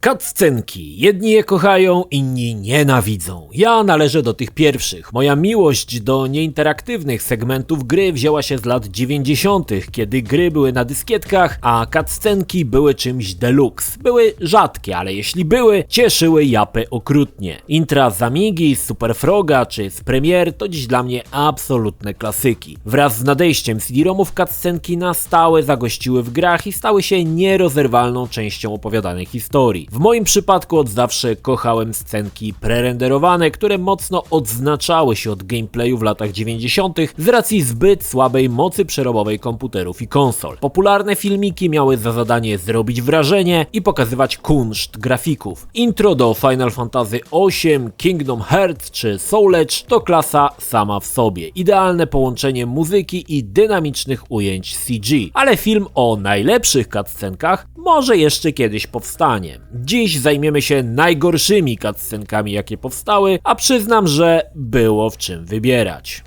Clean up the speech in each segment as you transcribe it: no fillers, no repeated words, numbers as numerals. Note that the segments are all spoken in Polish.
Cutscenki. Jedni je kochają, inni nienawidzą. Ja należę do tych pierwszych. Moja miłość do nieinteraktywnych segmentów gry wzięła się z lat 90., kiedy gry były na dyskietkach, a cutscenki były czymś deluxe. Były rzadkie, ale jeśli były, cieszyły japę okrutnie. Intra z Amigi, z Super Froga czy z Premiere to dziś dla mnie absolutne klasyki. Wraz z nadejściem CD-ROMów cutscenki na stałe zagościły w grach i stały się nierozerwalną częścią opowiadanej historii. W moim przypadku od zawsze kochałem scenki prerenderowane, które mocno odznaczały się od gameplayu w latach 90. z racji zbyt słabej mocy przerobowej komputerów i konsol. Popularne filmiki miały za zadanie zrobić wrażenie i pokazywać kunszt grafików. Intro do Final Fantasy VIII, Kingdom Hearts czy Soul Edge to klasa sama w sobie. Idealne połączenie muzyki i dynamicznych ujęć CG. Ale film o najlepszych cutscenkach może jeszcze kiedyś powstanie. Dziś zajmiemy się najgorszymi cutscenkami, jakie powstały, a przyznam, że było w czym wybierać.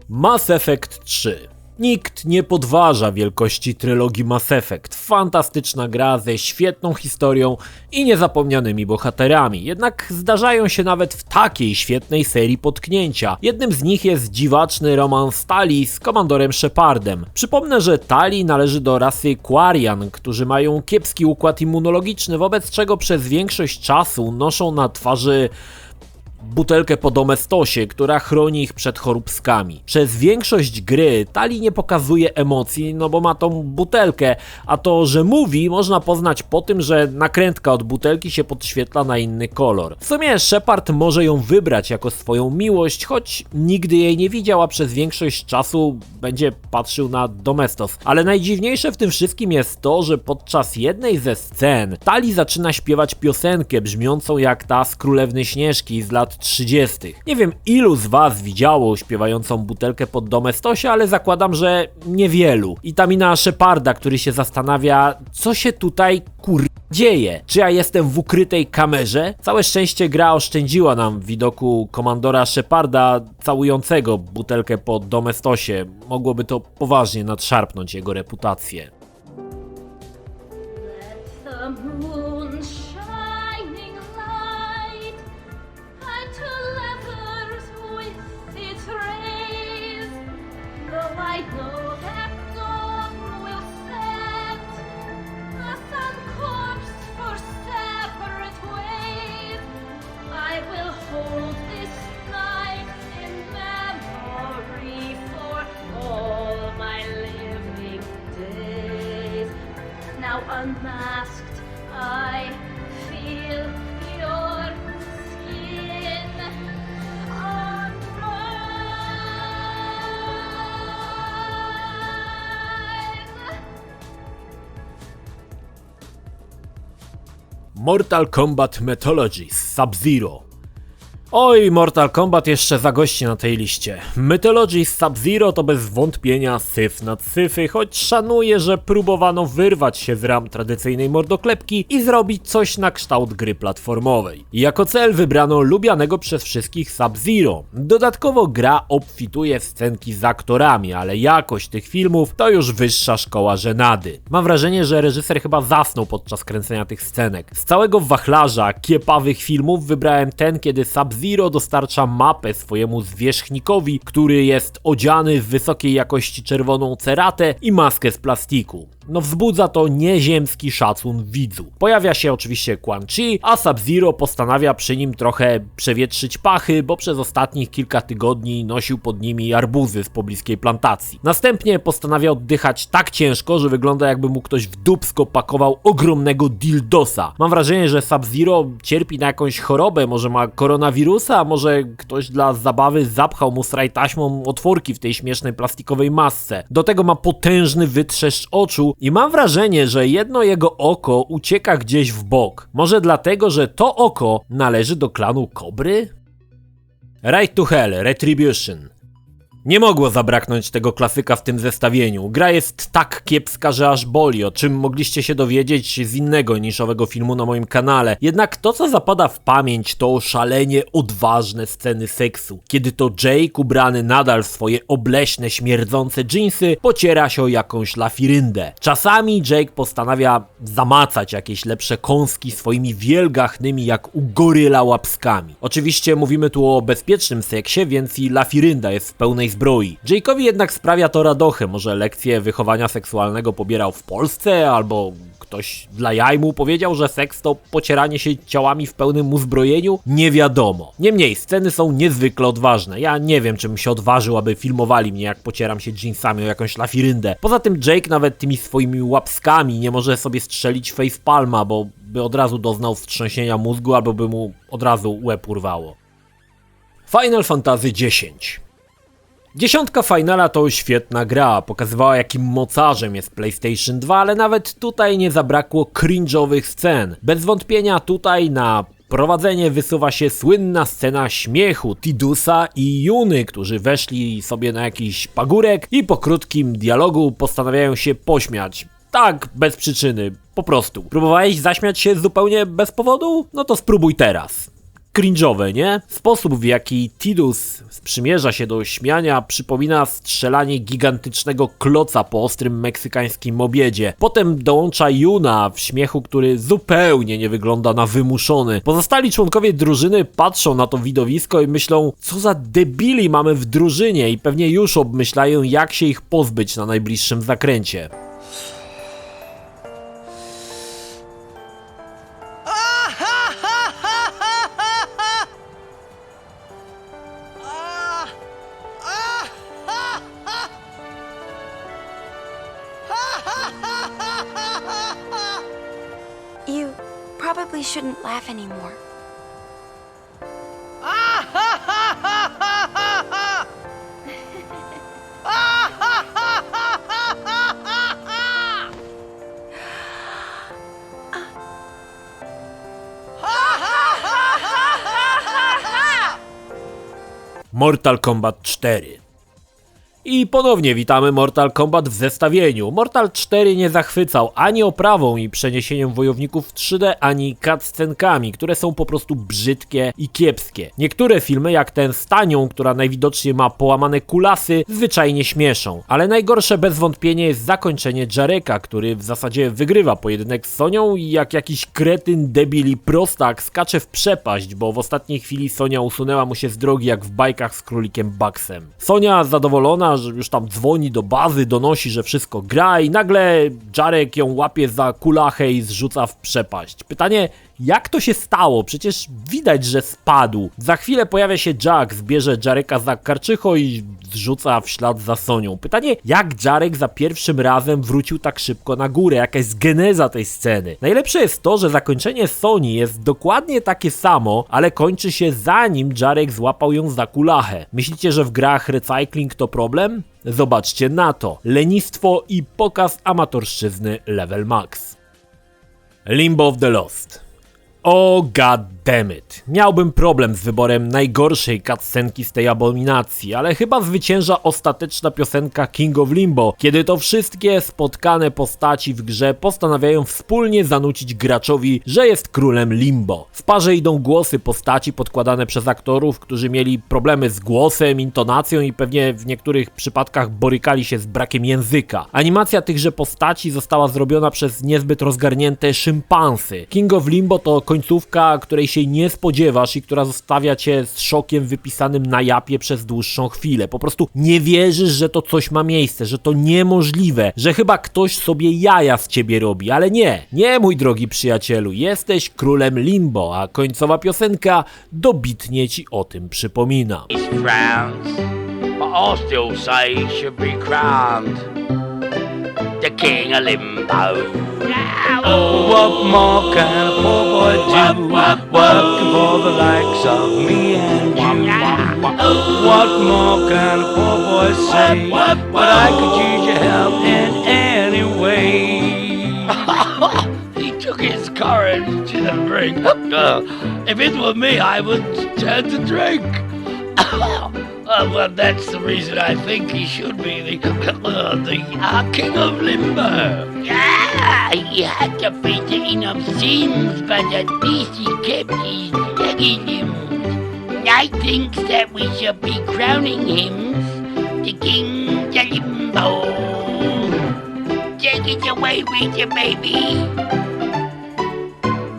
Mass Effect 3. Nikt nie podważa wielkości trylogii Mass Effect. Fantastyczna gra ze świetną historią i niezapomnianymi bohaterami. Jednak zdarzają się nawet w takiej świetnej serii potknięcia. Jednym z nich jest dziwaczny romans Tali z komandorem Shepardem. Przypomnę, że Tali należy do rasy Quarian, którzy mają kiepski układ immunologiczny, wobec czego przez większość czasu noszą na twarzy butelkę po domestosie, która chroni ich przed choróbskami. Przez większość gry Tali nie pokazuje emocji, no bo ma tą butelkę, a to, że mówi, można poznać po tym, że nakrętka od butelki się podświetla na inny kolor. W sumie Shepard może ją wybrać jako swoją miłość, choć nigdy jej nie widział, a przez większość czasu będzie patrzył na domestos. Ale najdziwniejsze w tym wszystkim jest to, że podczas jednej ze scen Tali zaczyna śpiewać piosenkę brzmiącą jak ta z Królewny Śnieżki z lat 30. Nie wiem, ilu z was widziało śpiewającą butelkę pod domestosie, ale zakładam, że niewielu. I ta mina Sheparda, który się zastanawia, co się tutaj dzieje. Czy ja jestem w ukrytej kamerze? Całe szczęście gra oszczędziła nam widoku komandora Sheparda całującego butelkę pod domestosie. Mogłoby to poważnie nadszarpnąć jego reputację. Unmasked, I feel your skin on mine. Mortal Kombat Mythologies Sub-Zero. Oj, Mortal Kombat jeszcze zagości na tej liście. Mythologies Sub-Zero to bez wątpienia syf nad syfy, choć szanuję, że próbowano wyrwać się z ram tradycyjnej mordoklepki i zrobić coś na kształt gry platformowej. Jako cel wybrano lubianego przez wszystkich Sub-Zero. Dodatkowo gra obfituje w scenki z aktorami, ale jakość tych filmów to już wyższa szkoła żenady. Mam wrażenie, że reżyser chyba zasnął podczas kręcenia tych scenek. Z całego wachlarza kiepawych filmów wybrałem ten, kiedy Sub-Zero dostarcza mapę swojemu zwierzchnikowi, który jest odziany w wysokiej jakości czerwoną ceratę i maskę z plastiku. No wzbudza to nieziemski szacun widzu. Pojawia się oczywiście Quan Chi, a Sub-Zero postanawia przy nim trochę przewietrzyć pachy, bo przez ostatnich kilka tygodni nosił pod nimi arbuzy z pobliskiej plantacji. Następnie postanawia oddychać tak ciężko, że wygląda jakby mu ktoś w dupsko pakował ogromnego dildosa. Mam wrażenie, że Sub-Zero cierpi na jakąś chorobę, może ma koronawirusa, a może ktoś dla zabawy zapchał mu sraj taśmą otworki w tej śmiesznej plastikowej masce. Do tego ma potężny wytrzeszcz oczu i mam wrażenie, że jedno jego oko ucieka gdzieś w bok. Może dlatego, że to oko należy do klanu Kobry? Right to Hell Retribution. Nie mogło zabraknąć tego klasyka w tym zestawieniu. Gra jest tak kiepska, że aż boli, o czym mogliście się dowiedzieć z innego niszowego filmu na moim kanale. Jednak to, co zapada w pamięć, to szalenie odważne sceny seksu. Kiedy to Jake, ubrany nadal w swoje obleśne, śmierdzące dżinsy, pociera się o jakąś lafiryndę. Czasami Jake postanawia zamacać jakieś lepsze kąski swoimi wielgachnymi jak u goryla łapskami. Oczywiście mówimy tu o bezpiecznym seksie, więc i lafirynda jest w pełnej zbroi. Jake'owi jednak sprawia to radochę, może lekcje wychowania seksualnego pobierał w Polsce, albo ktoś dla jaj mu powiedział, że seks to pocieranie się ciałami w pełnym uzbrojeniu? Nie wiadomo. Niemniej, sceny są niezwykle odważne. Ja nie wiem, czym się odważył, aby filmowali mnie, jak pocieram się dżinsami o jakąś lafiryndę. Poza tym Jake nawet tymi swoimi łapskami nie może sobie strzelić facepalma, bo by od razu doznał wstrząsienia mózgu, albo by mu od razu łeb urwało. Final Fantasy X. Dziesiątka Finala to świetna gra, pokazywała jakim mocarzem jest PlayStation 2, ale nawet tutaj nie zabrakło cringe'owych scen. Bez wątpienia tutaj na prowadzenie wysuwa się słynna scena śmiechu Tidusa i Juny, którzy weszli sobie na jakiś pagórek i po krótkim dialogu postanawiają się pośmiać. Tak, bez przyczyny, po prostu. Próbowałeś zaśmiać się zupełnie bez powodu? No to spróbuj teraz. Cringe'owe, nie? Sposób, w jaki Tidus sprzymierza się do śmiania, przypomina strzelanie gigantycznego kloca po ostrym meksykańskim obiedzie. Potem dołącza Yuna w śmiechu, który zupełnie nie wygląda na wymuszony. Pozostali członkowie drużyny patrzą na to widowisko i myślą, co za debili mamy w drużynie, i pewnie już obmyślają, jak się ich pozbyć na najbliższym zakręcie. You probably shouldn't laugh anymore. Mortal Kombat 4. I ponownie witamy Mortal Kombat w zestawieniu. Mortal 4 nie zachwycał ani oprawą i przeniesieniem wojowników w 3D, ani cutscenkami, które są po prostu brzydkie i kiepskie. Niektóre filmy, jak ten z Tanią, która najwidoczniej ma połamane kulasy, zwyczajnie śmieszą. Ale najgorsze bez wątpienia jest zakończenie Jareka, który w zasadzie wygrywa pojedynek z Sonią i jak jakiś kretyn, debil i prostak skacze w przepaść, bo w ostatniej chwili Sonia usunęła mu się z drogi jak w bajkach z królikiem Bugsem. Sonia zadowolona, że już tam dzwoni do bazy, donosi, że wszystko gra, i nagle Jarek ją łapie za kulachę i zrzuca w przepaść. Pytanie, jak to się stało? Przecież widać, że spadł. Za chwilę pojawia się Jack, zbierze Jareka za karczycho i zrzuca w ślad za Sonią. Pytanie, jak Jarek za pierwszym razem wrócił tak szybko na górę? Jaka jest geneza tej sceny? Najlepsze jest to, że zakończenie Soni jest dokładnie takie samo, ale kończy się zanim Jarek złapał ją za kulachę. Myślicie, że w grach recycling to problem? Zobaczcie na to. Lenistwo i pokaz amatorszczyzny level max. Limbo of the Lost. O god damn it. Miałbym problem z wyborem najgorszej cutscenki z tej abominacji, ale chyba zwycięża ostateczna piosenka King of Limbo, kiedy to wszystkie spotkane postaci w grze postanawiają wspólnie zanucić graczowi, że jest królem Limbo. W parze idą głosy postaci podkładane przez aktorów, którzy mieli problemy z głosem, intonacją i pewnie w niektórych przypadkach borykali się z brakiem języka. Animacja tychże postaci została zrobiona przez niezbyt rozgarnięte szympansy. King of Limbo to końcówka, której się nie spodziewasz i która zostawia cię z szokiem wypisanym na japie przez dłuższą chwilę. Po prostu nie wierzysz, że to coś ma miejsce, że to niemożliwe, że chyba ktoś sobie jaja z ciebie robi, ale nie mój drogi przyjacielu, jesteś królem Limbo, a końcowa piosenka dobitnie ci o tym przypomina. Frowns, but I still say he should be crowned the king of limbo. Oh, what more can a poor boy do? Working for the likes of me and you. What more can a poor boy say? But I could use your help in any way. He took his courage to the brink. If it were me, I would turn to drink. Well, that's the reason I think he should be the King of Limbo. Yeah, he had to fit enough sins, but at least he kept his leggy limbs. I think that we should be crowning him the King of Limbo. Take it away with you, baby.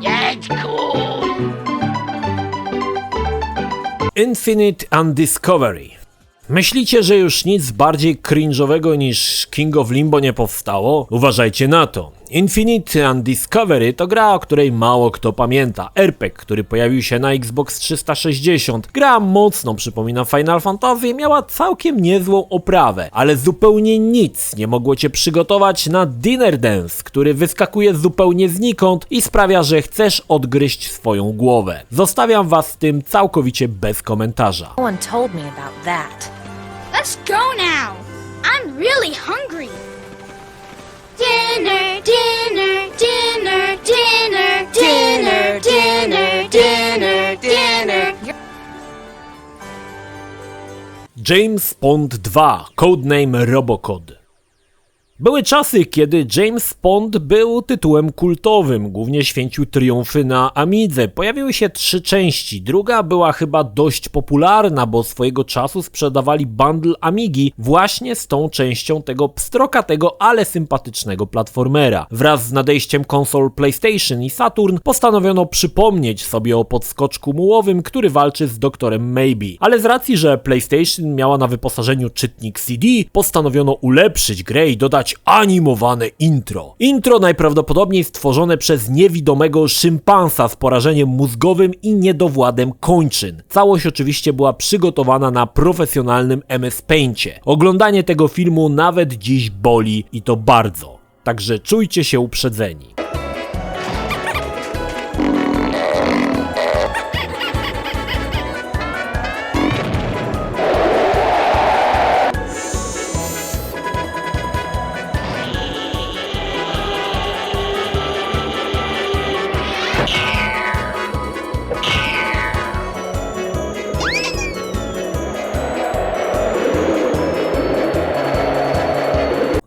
That's cool. Infinite Undiscovery. Myślicie, że już nic bardziej cringe'owego niż King of Limbo nie powstało? Uważajcie na to. Infinite Undiscovery to gra, o której mało kto pamięta. RPG, który pojawił się na Xbox 360. Gra mocno przypomina Final Fantasy i miała całkiem niezłą oprawę, ale zupełnie nic nie mogło cię przygotować na Dinner Dance, który wyskakuje zupełnie znikąd i sprawia, że chcesz odgryźć swoją głowę. Zostawiam was z tym całkowicie bez komentarza. No one told me about that. Let's go now. I'm really hungry. Dinner, dinner, dinner, dinner, dinner, dinner, dinner, dinner. James Bond 2, codename Robocod. Były czasy, kiedy James Bond był tytułem kultowym, głównie święcił triumfy na Amidze. Pojawiły się 3 części, druga była chyba dość popularna, bo swojego czasu sprzedawali bundle Amigi właśnie z tą częścią tego pstrokatego, ale sympatycznego platformera. Wraz z nadejściem konsol PlayStation i Saturn postanowiono przypomnieć sobie o podskoczku mułowym, który walczy z doktorem Maybe. Ale z racji, że PlayStation miała na wyposażeniu czytnik CD, postanowiono ulepszyć grę i dodać animowane intro. Intro najprawdopodobniej stworzone przez niewidomego szympansa z porażeniem mózgowym i niedowładem kończyn. Całość oczywiście była przygotowana na profesjonalnym MS Paincie. Oglądanie tego filmu nawet dziś boli i to bardzo. Także czujcie się uprzedzeni.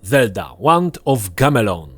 Zelda Wand of Gamelon.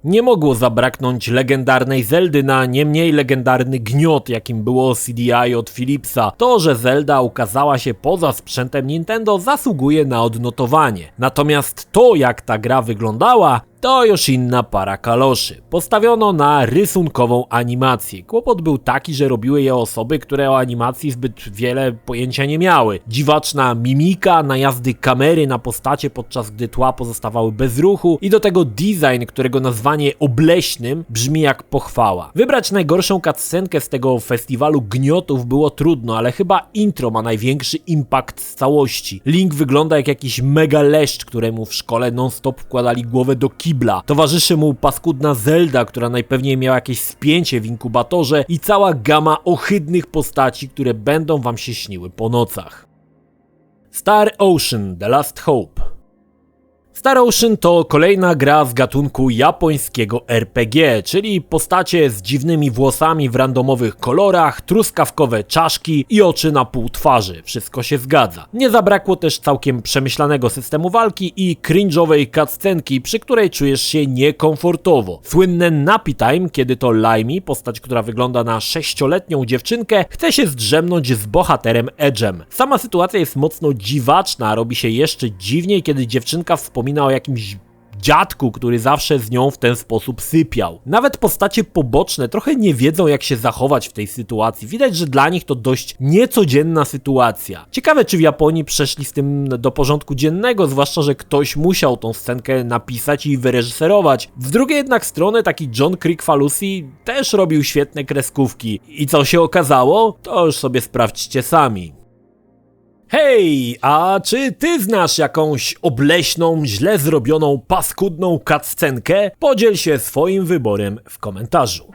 Nie mogło zabraknąć legendarnej Zeldy na nie mniej legendarny gniot, jakim było CDI od Philipsa. To, że Zelda ukazała się poza sprzętem Nintendo, zasługuje na odnotowanie. Natomiast to, jak ta gra wyglądała, to już inna para kaloszy. Postawiono na rysunkową animację. Kłopot był taki, że robiły je osoby, które o animacji zbyt wiele pojęcia nie miały. Dziwaczna mimika, najazdy kamery na postacie, podczas gdy tła pozostawały bez ruchu i do tego design, którego nazwanie obleśnym brzmi jak pochwała. Wybrać najgorszą cutscenkę z tego festiwalu gniotów było trudno, ale chyba intro ma największy impact z całości. Link wygląda jak jakiś mega leszcz, któremu w szkole non-stop wkładali głowę do kibla. Towarzyszy mu paskudna Zelda, która najpewniej miała jakieś spięcie w inkubatorze i cała gama ohydnych postaci, które będą wam się śniły po nocach. Star Ocean: The Last Hope. Star Ocean to kolejna gra z gatunku japońskiego RPG, czyli postacie z dziwnymi włosami w randomowych kolorach, truskawkowe czaszki i oczy na pół twarzy. Wszystko się zgadza. Nie zabrakło też całkiem przemyślanego systemu walki i cringe'owej cutscenki, przy której czujesz się niekomfortowo. Słynne nappy time, kiedy to Limey, postać, która wygląda na 6-letnią dziewczynkę, chce się zdrzemnąć z bohaterem Edge'em. Sama sytuacja jest mocno dziwaczna, robi się jeszcze dziwniej, kiedy dziewczynka wspomina o jakimś dziadku, który zawsze z nią w ten sposób sypiał. Nawet postacie poboczne trochę nie wiedzą, jak się zachować w tej sytuacji. Widać, że dla nich to dość niecodzienna sytuacja. Ciekawe, czy w Japonii przeszli z tym do porządku dziennego, zwłaszcza, że ktoś musiał tą scenkę napisać i wyreżyserować. Z drugiej jednak strony taki John Kricfalusi też robił świetne kreskówki. I co się okazało? To już sobie sprawdźcie sami. Hej, a czy ty znasz jakąś obleśną, źle zrobioną, paskudną cutscenkę? Podziel się swoim wyborem w komentarzu.